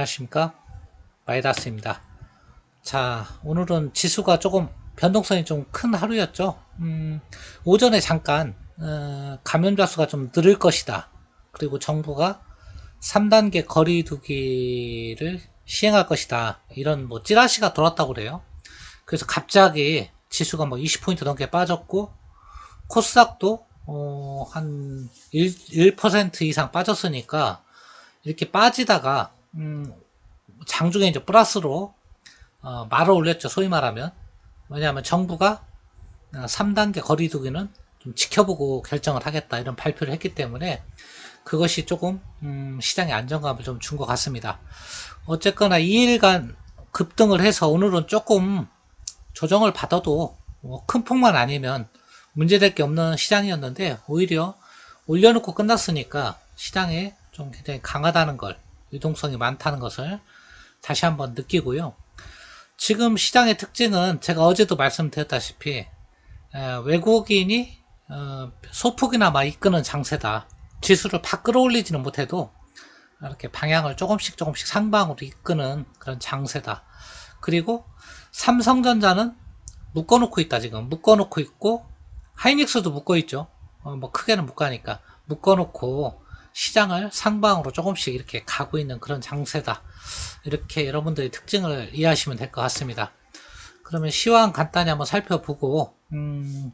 안녕하십니까, 마이다스입니다. 자, 오늘은 지수가 조금 변동성이 좀 큰 하루였죠. 오전에 잠깐 감염자 수가 좀 늘을 것이다, 그리고 정부가 3단계 거리두기를 시행할 것이다, 이런 뭐 찌라시가 돌았다고 그래요. 그래서 갑자기 지수가 뭐 20포인트 넘게 빠졌고, 코스닥도 한 1% 이상 빠졌으니까, 이렇게 빠지다가 장중에 이제 플러스로 말을 올렸죠, 소위 말하면. 왜냐하면 정부가 3단계 거리두기는 좀 지켜보고 결정을 하겠다, 이런 발표를 했기 때문에 그것이 조금 시장의 안정감을 좀 준 것 같습니다. 어쨌거나 2일간 급등을 해서 오늘은 조금 조정을 받아도 큰 폭만 아니면 문제될 게 없는 시장이었는데, 오히려 올려놓고 끝났으니까 시장에 좀 굉장히 강하다는 걸, 유동성이 많다는 것을 다시 한번 느끼고요. 지금 시장의 특징은 제가 어제도 말씀드렸다시피 외국인이 소폭이나마 이끄는 장세다. 지수를 팍 끌어올리지는 못해도 이렇게 방향을 조금씩 상방으로 이끄는 그런 장세다. 그리고 삼성전자는 묶어놓고 있다. 지금 묶어놓고 있고, 하이닉스도 묶어있죠. 뭐 크게는 못 가니까 묶어놓고 시장을 상방으로 조금씩 이렇게 가고 있는 그런 장세다. 이렇게 여러분들의 특징을 이해하시면 될 것 같습니다. 그러면 시황 간단히 한번 살펴보고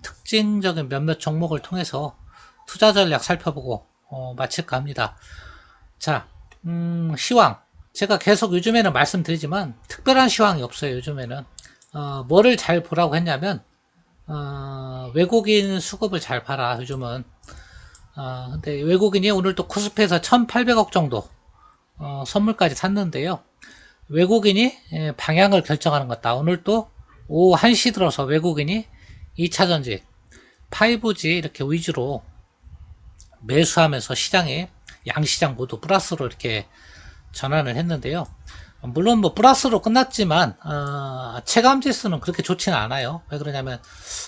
특징적인 몇몇 종목을 통해서 투자 전략 살펴보고 마칠까 합니다. 자, 시황, 제가 계속 요즘에는 말씀드리지만 특별한 시황이 없어요. 요즘에는 뭐를 잘 보라고 했냐면 외국인 수급을 잘 봐라. 요즘은 근데 외국인이 오늘 또 코스피에서 1800억 정도 선물까지 샀는데요. 외국인이 방향을 결정하는 것다. 오늘 또 오후 1시 들어서 외국인이 2차전지, 5G 이렇게 위주로 매수하면서 시장에 양시장 모두 플러스로 이렇게 전환을 했는데요. 물론 뭐 플러스로 끝났지만 체감지수는 그렇게 좋지는 않아요. 왜 그러냐면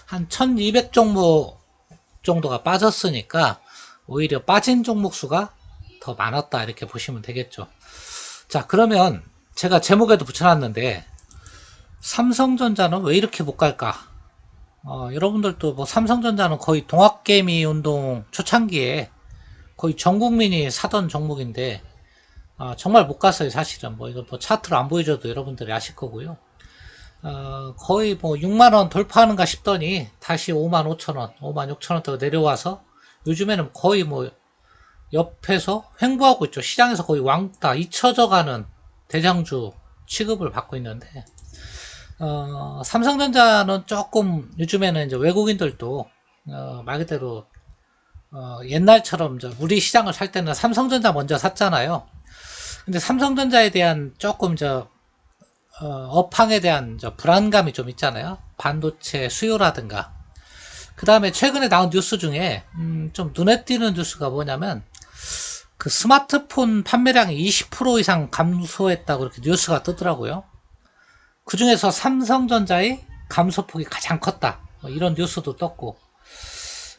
한 1200 종목 정도가 빠졌으니까 오히려 빠진 종목 수가 더 많았다, 이렇게 보시면 되겠죠. 자, 그러면 제가 제목에도 붙여놨는데 삼성전자는 왜 이렇게 못 갈까? 여러분들도 뭐 삼성전자는 거의 동학개미 운동 초창기에 거의 전 국민이 사던 종목인데 정말 못 갔어요. 사실은 뭐 이거 뭐 차트로 안 보여줘도 여러분들이 아실 거고요. 거의 뭐 6만원 돌파하는가 싶더니 다시 5만 5천원, 5만 6천원대로 내려와서 요즘에는 거의 뭐 옆에서 횡보하고 있죠. 시장에서 거의 왕따, 잊혀져가는 대장주 취급을 받고 있는데, 삼성전자는 조금 요즘에는 이제 외국인들도 말 그대로 옛날처럼 우리 시장을 살 때는 삼성전자 먼저 샀잖아요. 근데 삼성전자에 대한 조금 업황에 대한 불안감이 좀 있잖아요. 반도체 수요라든가. 그 다음에 최근에 나온 뉴스 중에 좀 눈에 띄는 뉴스가 뭐냐면, 그 스마트폰 판매량이 20% 이상 감소했다고 이렇게 뉴스가 뜨더라고요. 그 중에서 삼성전자의 감소폭이 가장 컸다, 뭐 이런 뉴스도 떴고,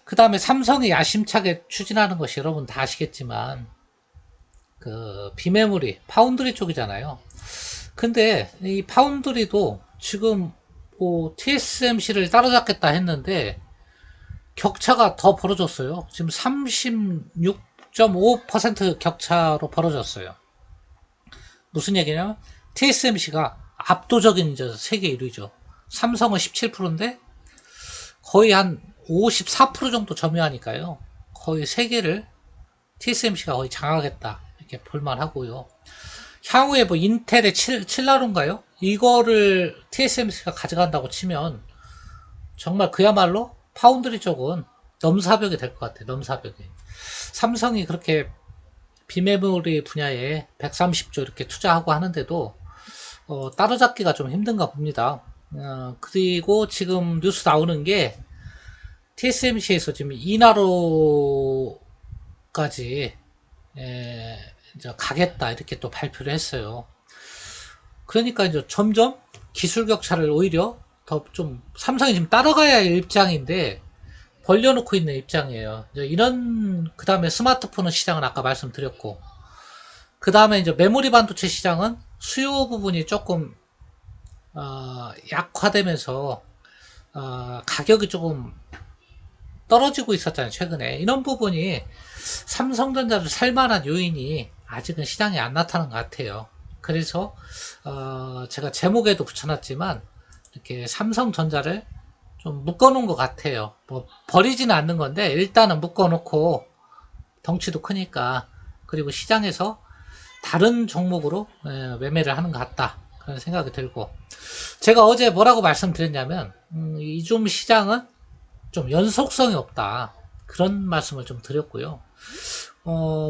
그 다음에 삼성이 야심차게 추진하는 것이 여러분 다 아시겠지만 그 비메모리 파운드리 쪽이잖아요. 근데 이 파운드리도 지금 뭐 TSMC를 따라잡겠다 했는데 격차가 더 벌어졌어요. 지금 36.5% 격차로 벌어졌어요. 무슨 얘기냐면 TSMC가 압도적인 이제 세계 1위죠. 삼성은 17%인데 거의 한 54% 정도 점유하니까요. 거의 세계를 TSMC가 거의 장악했다, 이렇게 볼만하고요. 향후에 뭐 인텔의 7나루인가요? 이거를 TSMC가 가져간다고 치면 정말 그야말로 파운드리 쪽은 넘사벽이 될 것 같아요. 넘사벽이. 삼성이 그렇게 비메모리 분야에 130조 이렇게 투자하고 하는데도 따라잡기가 좀 힘든가 봅니다. 그리고 지금 뉴스 나오는 게 TSMC에서 지금 2나로까지 이제 가겠다, 이렇게 또 발표를 했어요. 그러니까 이제 점점 기술 격차를 오히려 더 좀 삼성이 지금 따라가야 할 입장인데 벌려놓고 있는 입장이에요. 이런, 그 다음에 스마트폰은 시장은 아까 말씀드렸고, 그 다음에 이제 메모리 반도체 시장은 수요 부분이 조금 약화되면서 가격이 조금 떨어지고 있었잖아요, 최근에. 이런 부분이 삼성전자를 살만한 요인이 아직은 시장에 안 나타난 것 같아요. 그래서 제가 제목에도 붙여놨지만 이렇게 삼성전자를 좀 묶어놓은 것 같아요. 뭐 버리지는 않는 건데 일단은 묶어놓고, 덩치도 크니까, 그리고 시장에서 다른 종목으로 매매를 하는 것 같다, 그런 생각이 들고, 제가 어제 뭐라고 말씀드렸냐면 이중 시장은 좀 연속성이 없다, 그런 말씀을 좀 드렸고요.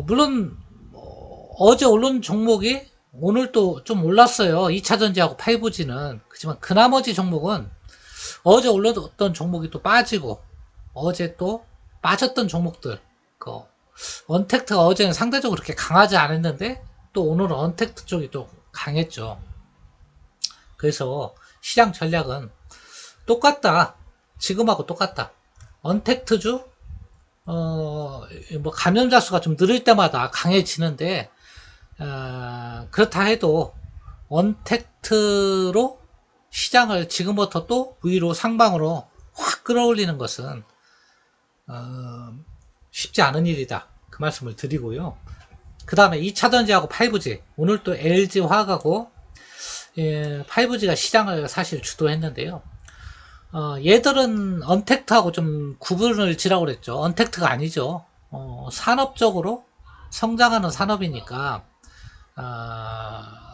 물론 어제 오른 종목이 오늘 또 좀 올랐어요. 2차전지하고 5G는. 그렇지만 그 나머지 종목은 어제 올랐던 종목이 또 빠지고, 어제 또 빠졌던 종목들, 그 언택트가 어제는 상대적으로 그렇게 강하지 않았는데 또 오늘은 언택트 쪽이 또 강했죠. 그래서 시장 전략은 똑같다. 지금하고 똑같다. 언택트주, 뭐 감염자 수가 좀 늘을 때마다 강해지는데, 그렇다 해도 언택트로 시장을 지금부터 또 위로 상방으로 확 끌어올리는 것은 쉽지 않은 일이다, 그 말씀을 드리고요. 그 다음에 2차전지하고 5G, 오늘 또 LG화학하고 5G가 시장을 사실 주도했는데요. 얘들은 언택트하고 좀 구분을 지라고 그랬죠. 언택트가 아니죠. 산업적으로 성장하는 산업이니까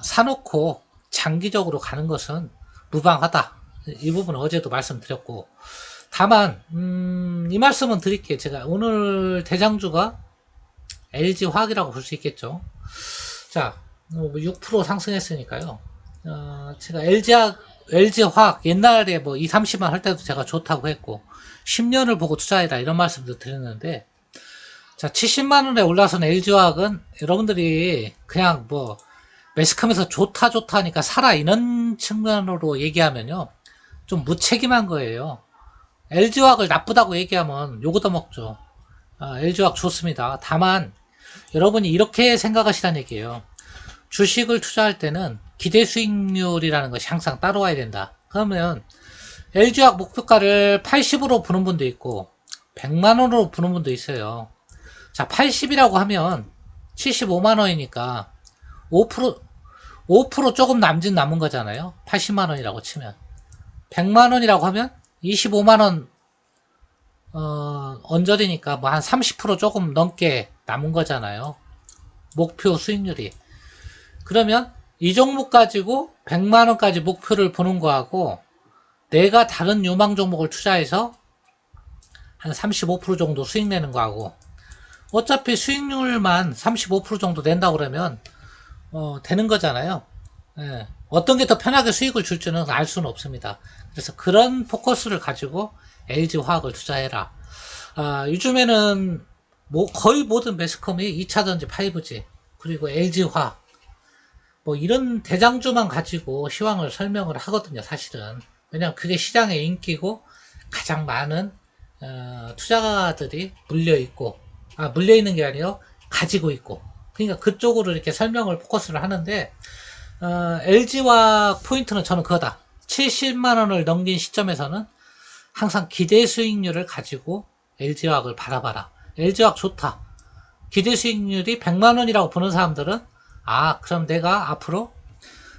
사놓고 장기적으로 가는 것은 무방하다. 이 부분은 어제도 말씀드렸고, 다만 이 말씀은 드릴게요. 제가 오늘 대장주가 LG화학이라고 볼 수 있겠죠. 자, 6% 상승했으니까요. 제가 LG화학 옛날에 뭐 2, 30만 할 때도 제가 좋다고 했고 10년을 보고 투자해라, 이런 말씀도 드렸는데, 자, 70만원에 올라선 LG화학은 여러분들이 그냥 뭐 매스컴에서 좋다 하니까 사라, 이런 측면으로 얘기하면요 좀 무책임한 거예요. LG화학을 나쁘다고 얘기하면 욕 얻어먹죠. LG화학 좋습니다. 다만 여러분이 이렇게 생각하시라는 얘기예요. 주식을 투자할 때는 기대 수익률이라는 것이 항상 따라와야 된다. 그러면 LG화학 목표가를 80으로 보는 분도 있고 100만원으로 보는 분도 있어요. 자, 80이라고 하면 75만원이니까 5% 조금 남은 거잖아요. 80만원이라고 치면. 100만원이라고 하면 25만원 언저리니까 뭐 한 30% 조금 넘게 남은 거잖아요. 목표 수익률이. 그러면 이 종목 가지고 100만원까지 목표를 보는 거하고, 내가 다른 요망 종목을 투자해서 한 35% 정도 수익 내는 거하고, 어차피 수익률만 35% 정도 낸다고 그러면 되는 거잖아요. 예. 어떤 게 더 편하게 수익을 줄지는 알 수는 없습니다. 그래서 그런 포커스를 가지고 LG화학을 투자해라. 요즘에는 뭐 거의 모든 매스컴이 2차전지 5G 그리고 LG화학 뭐 이런 대장주만 가지고 시황을 설명을 하거든요, 사실은. 왜냐면 그게 시장의 인기고 가장 많은 투자가들이 물려있는 게 아니라 가지고 있고, 그러니까 그쪽으로 이렇게 설명을 포커스를 하는데, LG화학 포인트는 저는 그거다. 70만원을 넘긴 시점에서는 항상 기대 수익률을 가지고 LG화학을 바라봐라. LG화학 좋다. 기대 수익률이 100만원이라고 보는 사람들은 그럼 내가 앞으로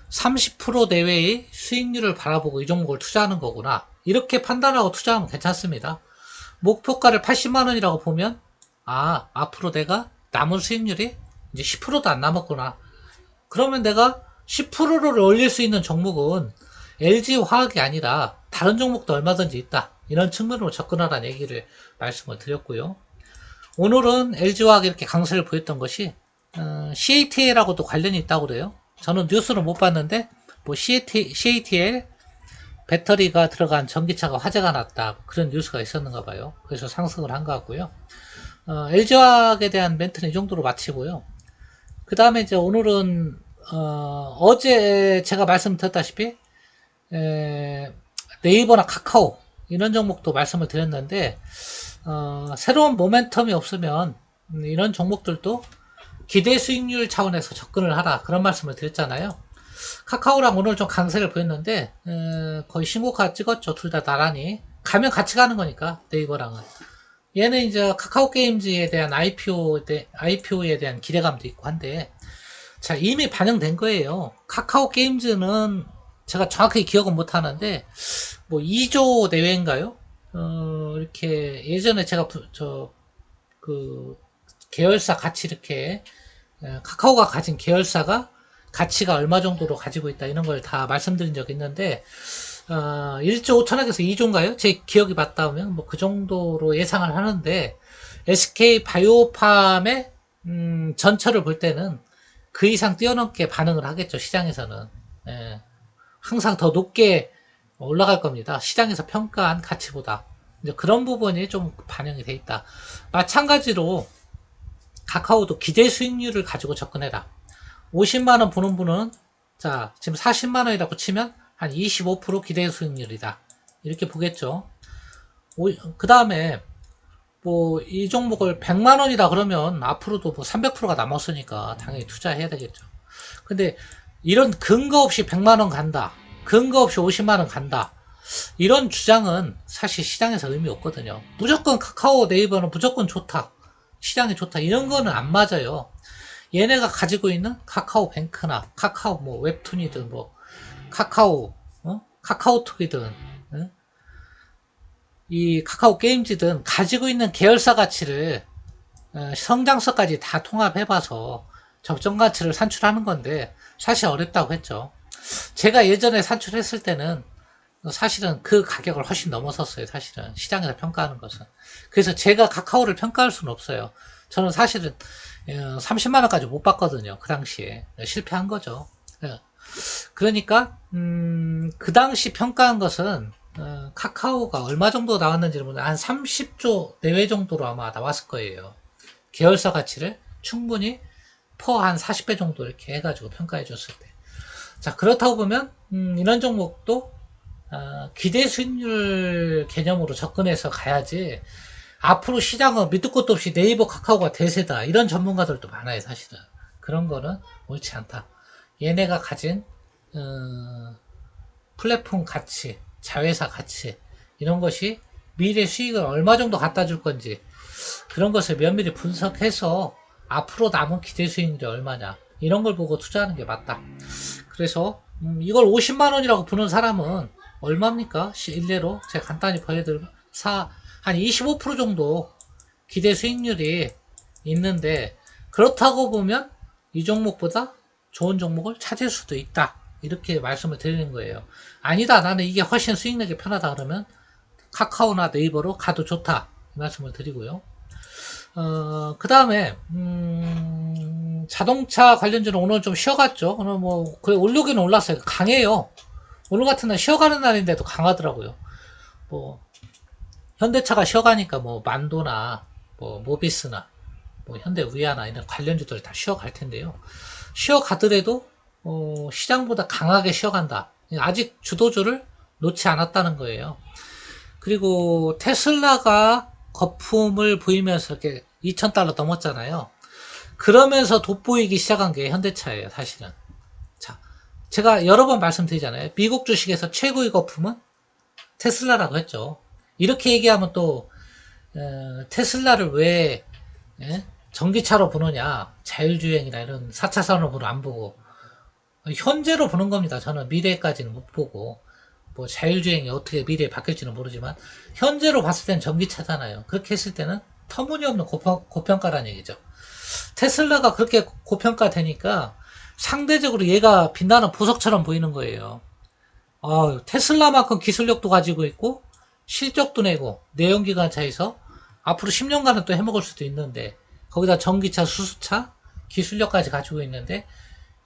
30% 내외의 수익률을 바라보고 이 종목을 투자하는 거구나, 이렇게 판단하고 투자하면 괜찮습니다. 목표가를 80만원이라고 보면 앞으로 내가 남은 수익률이 이제 10%도 안 남았구나, 그러면 내가 10%를 올릴 수 있는 종목은 LG화학이 아니라 다른 종목도 얼마든지 있다, 이런 측면으로 접근하라는 얘기를 말씀을 드렸고요. 오늘은 LG화학이 이렇게 강세를 보였던 것이 CATL하고도 관련이 있다고 그래요. 저는 뉴스를 못 봤는데 뭐 CATL 배터리가 들어간 전기차가 화재가 났다, 그런 뉴스가 있었는가 봐요. 그래서 상승을 한 것 같고요. LG화학에 대한 멘트는 이 정도로 마치고요. 그 다음에 이제 오늘은 어제 제가 말씀드렸다시피 네이버나 카카오 이런 종목도 말씀을 드렸는데 새로운 모멘텀이 없으면 이런 종목들도 기대 수익률 차원에서 접근을 하라 그런 말씀을 드렸잖아요. 카카오랑 오늘 좀 강세를 보였는데 거의 신고가 찍었죠. 둘 다 나란히 가면 같이 가는 거니까 네이버랑은. 얘는 이제 카카오 게임즈에 대한 IPO에 대한 기대감도 있고 한데, 자, 이미 반영된 거예요. 카카오 게임즈는 제가 정확하게 기억은 못 하는데, 뭐 2조 내외인가요? 이렇게 예전에 제가 계열사 같이 이렇게 카카오가 가진 계열사가 가치가 얼마 정도로 가지고 있다 이런 걸 다 말씀드린 적이 있는데 1조 5천억에서 2조인가요? 제 기억이 맞다면 뭐 그 정도로 예상을 하는데 SK 바이오팜의 전철을 볼 때는 그 이상 뛰어넘게 반응을 하겠죠. 시장에서는 항상 더 높게 올라갈 겁니다. 시장에서 평가한 가치보다. 이제 그런 부분이 좀 반영이 돼 있다. 마찬가지로 카카오도 기대 수익률을 가지고 접근해라. 50만원 보는 분은, 자, 지금 40만원이라고 치면 한 25% 기대 수익률이다. 이렇게 보겠죠. 그 다음에, 뭐, 이 종목을 100만원이다 그러면 앞으로도 뭐 300%가 남았으니까 당연히 투자해야 되겠죠. 근데 이런 근거 없이 100만원 간다. 근거 없이 50만원 간다. 이런 주장은 사실 시장에서 의미 없거든요. 무조건 카카오 네이버는 무조건 좋다. 시장이 좋다. 이런 거는 안 맞아요. 얘네가 가지고 있는 카카오 뱅크나 카카오 뭐 웹툰이든 뭐 카카오 카카오톡이든 이 카카오 게임즈든 가지고 있는 계열사 가치를 성장성까지 다 통합해봐서 적정 가치를 산출하는 건데 사실 어렵다고 했죠. 제가 예전에 산출했을 때는 사실은 그 가격을 훨씬 넘어섰어요. 사실은 시장에서 평가하는 것은. 그래서 제가 카카오를 평가할 수는 없어요. 저는 사실은 30만원까지 못 받거든요. 그 당시에 실패한 거죠. 그러니까 그 당시 평가한 것은 카카오가 얼마 정도 나왔는지를 모르는데 한 30조 내외 정도로 아마 나왔을 거예요. 계열사 가치를 충분히 퍼 한 40배 정도 이렇게 해가지고 평가해 줬을 때. 자, 그렇다고 보면 이런 종목도 기대 수익률 개념으로 접근해서 가야지. 앞으로 시장은 밑도 끝도 없이 네이버 카카오가 대세다 이런 전문가들도 많아요. 사실은 그런 거는 옳지 않다. 얘네가 가진 플랫폼 가치, 자회사 가치 이런 것이 미래 수익을 얼마 정도 갖다 줄 건지 그런 것을 면밀히 분석해서 앞으로 남은 기대 수익률이 얼마냐 이런 걸 보고 투자하는 게 맞다. 그래서 이걸 50만원이라고 보는 사람은 얼마입니까? 일례로 제가 간단히 보여드리면 한 25% 정도 기대 수익률이 있는데 그렇다고 보면 이 종목보다 좋은 종목을 찾을 수도 있다. 이렇게 말씀을 드리는 거예요. 아니다. 나는 이게 훨씬 수익 내기 편하다 그러면 카카오나 네이버로 가도 좋다. 이 말씀을 드리고요. 그 다음에 자동차 관련주는 오늘 좀 쉬어갔죠. 오늘 뭐 거의 올라오기는 올랐어요. 강해요. 오늘 같은 날 쉬어가는 날인데도 강하더라고요. 뭐 현대차가 쉬어가니까 뭐 만도나 뭐 모비스나 뭐 현대위아나 이런 관련주들 다 쉬어갈 텐데요. 쉬어가더라도 시장보다 강하게 쉬어간다. 아직 주도주를 놓지 않았다는 거예요. 그리고 테슬라가 거품을 보이면서 이렇게 2,000달러 넘었잖아요. 그러면서 돋보이기 시작한 게 현대차예요, 사실은. 자, 제가 여러 번 말씀드리잖아요. 미국 주식에서 최고의 거품은 테슬라라고 했죠. 이렇게 얘기하면 또 테슬라를 왜 전기차로 보느냐, 자율주행이나 이런 4차 산업으로 안 보고 현재로 보는 겁니다. 저는 미래까지는 못 보고 뭐 자율주행이 어떻게 미래에 바뀔지는 모르지만 현재로 봤을 땐 전기차잖아요. 그렇게 했을 때는 터무니없는 고평가라는 얘기죠. 테슬라가 그렇게 고평가 되니까 상대적으로 얘가 빛나는 보석처럼 보이는 거예요. 테슬라만큼 기술력도 가지고 있고 실적도 내고 내연기관차에서 앞으로 10년간은 또 해먹을 수도 있는데 거기다 전기차, 수소차 기술력까지 가지고 있는데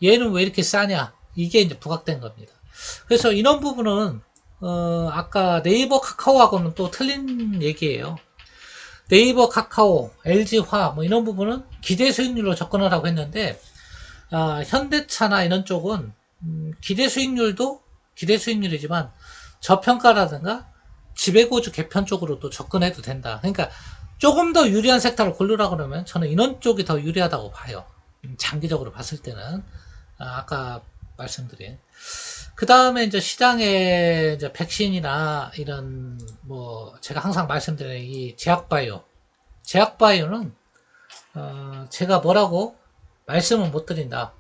얘는 왜 이렇게 싸냐 이게 이제 부각된 겁니다. 그래서 이런 부분은 아까 네이버 카카오하고는 또 틀린 얘기예요. 네이버 카카오, LG화 뭐 이런 부분은 기대 수익률로 접근하라고 했는데 현대차나 이런 쪽은 기대 수익률도 기대 수익률이지만 저평가라든가 지배구조 개편 쪽으로도 접근해도 된다. 그러니까 조금 더 유리한 섹터를 고르라 그러면 저는 이런 쪽이 더 유리하다고 봐요. 장기적으로 봤을 때는 아까 말씀드린 그 다음에 이제 시장에 이제 백신이나 이런 뭐 제가 항상 말씀드리는 이 제약바이오는 제가 뭐라고 말씀은 못 드린다.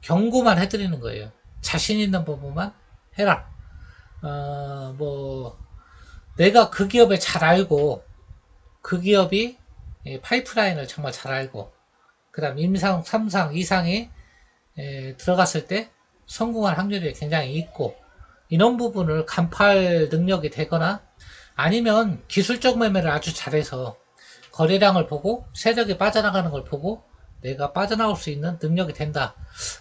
경고만 해드리는 거예요. 자신 있는 부분만 해라. 뭐 내가 그 기업을 잘 알고 그 기업이 파이프라인을 정말 잘 알고 그 다음 임상 3상 이상이 들어갔을 때 성공할 확률이 굉장히 있고 이런 부분을 간파할 능력이 되거나 아니면 기술적 매매를 아주 잘해서 거래량을 보고 세력이 빠져나가는 걸 보고 내가 빠져나올 수 있는 능력이 된다.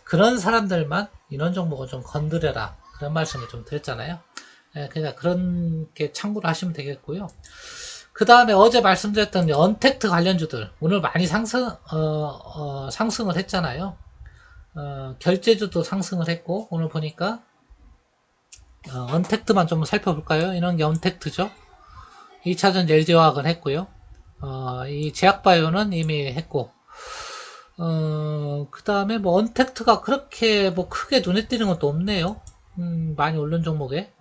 그런 사람들만 이런 종목을 좀 건드려라. 그런 말씀을 좀 드렸잖아요. 그냥 그런 게 참고를 하시면 되겠고요. 그 다음에 어제 말씀드렸던 언택트 관련주들 오늘 많이 상승을 했잖아요. 결제주도 상승을 했고 오늘 보니까 언택트만 좀 살펴볼까요? 이런 게 언택트죠. 2차전 LG화학은 했고요. 이 제약바이오는 이미 했고 그 다음에 뭐 언택트가 그렇게 뭐 크게 눈에 띄는 것도 없네요. 많이 오른 종목에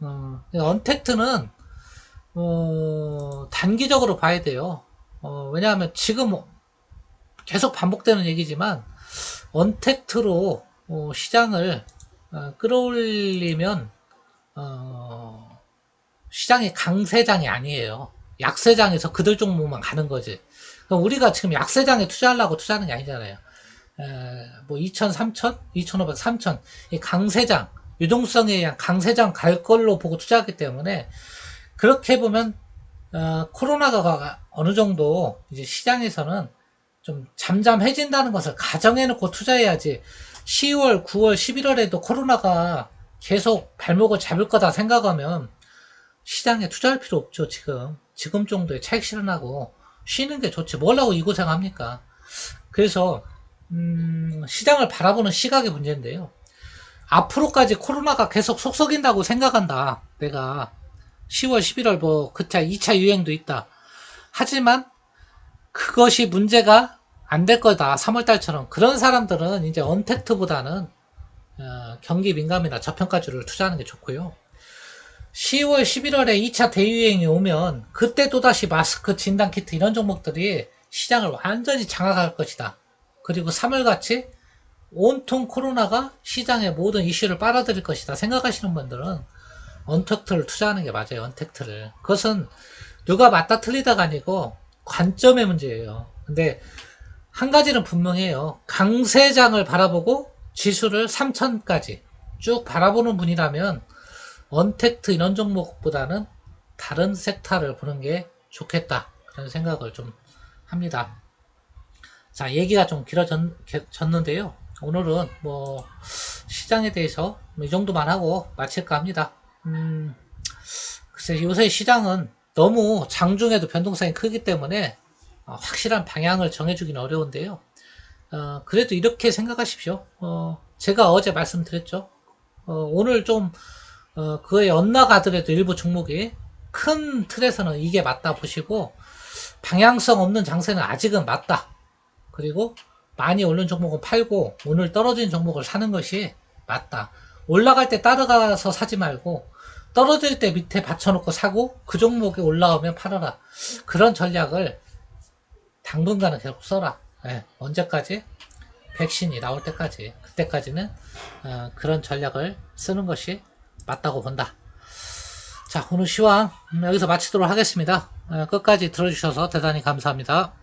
언택트는 단기적으로 봐야 돼요. 왜냐하면 지금 계속 반복되는 얘기지만 언택트로 시장을 끌어올리면 시장이 강세장이 아니에요. 약세장에서 그들 종목만 가는 거지. 그럼 우리가 지금 약세장에 투자하려고 투자하는 게 아니잖아요. 뭐 2,000, 3,000, 2,500, 3,000 이 강세장 유동성에 의한 강세장 갈 걸로 보고 투자하기 때문에 그렇게 보면 코로나가 어느 정도 이제 시장에서는 좀 잠잠해진다는 것을 가정해놓고 투자해야지 10월, 9월, 11월에도 코로나가 계속 발목을 잡을 거다 생각하면 시장에 투자할 필요 없죠. 지금 정도의 차익 실현하고 쉬는 게 좋지 뭘 하고 이 고생합니까. 그래서 시장을 바라보는 시각의 문제인데요. 앞으로까지 코로나가 계속 속썩인다고 생각한다. 내가 10월, 11월 뭐 그차 2차 유행도 있다. 하지만 그것이 문제가 안 될 거다. 3월달처럼 그런 사람들은 이제 언택트보다는 경기 민감이나 저평가주를 투자하는 게 좋고요. 10월, 11월에 2차 대유행이 오면 그때 또다시 마스크, 진단키트 이런 종목들이 시장을 완전히 장악할 것이다. 그리고 3월같이 온통 코로나가 시장의 모든 이슈를 빨아들일 것이다 생각하시는 분들은 언택트를 투자하는 게 맞아요. 언택트를. 그것은 누가 맞다 틀리다가 아니고 관점의 문제예요. 근데 한 가지는 분명해요. 강세장을 바라보고 지수를 3천까지 쭉 바라보는 분이라면 언택트 이런 종목보다는 다른 섹터를 보는 게 좋겠다. 그런 생각을 좀 합니다. 자, 얘기가 좀 길어졌는데요. 오늘은 뭐 시장에 대해서 이 정도만 하고 마칠까 합니다. 글쎄 요새 시장은 너무 장중에도 변동성이 크기 때문에 확실한 방향을 정해주기는 어려운데요. 그래도 이렇게 생각하십시오. 제가 어제 말씀드렸죠. 오늘 좀 그에 엇나가더라도 일부 종목이 큰 틀에서는 이게 맞다 보시고 방향성 없는 장세는 아직은 맞다. 그리고 많이 오른 종목은 팔고 오늘 떨어진 종목을 사는 것이 맞다. 올라갈 때 따라가서 사지 말고 떨어질 때 밑에 받쳐놓고 사고 그 종목이 올라오면 팔아라. 그런 전략을 당분간은 계속 써라. 언제까지? 백신이 나올 때까지. 그때까지는 그런 전략을 쓰는 것이 맞다고 본다. 자, 오늘 시황 여기서 마치도록 하겠습니다. 끝까지 들어주셔서 대단히 감사합니다.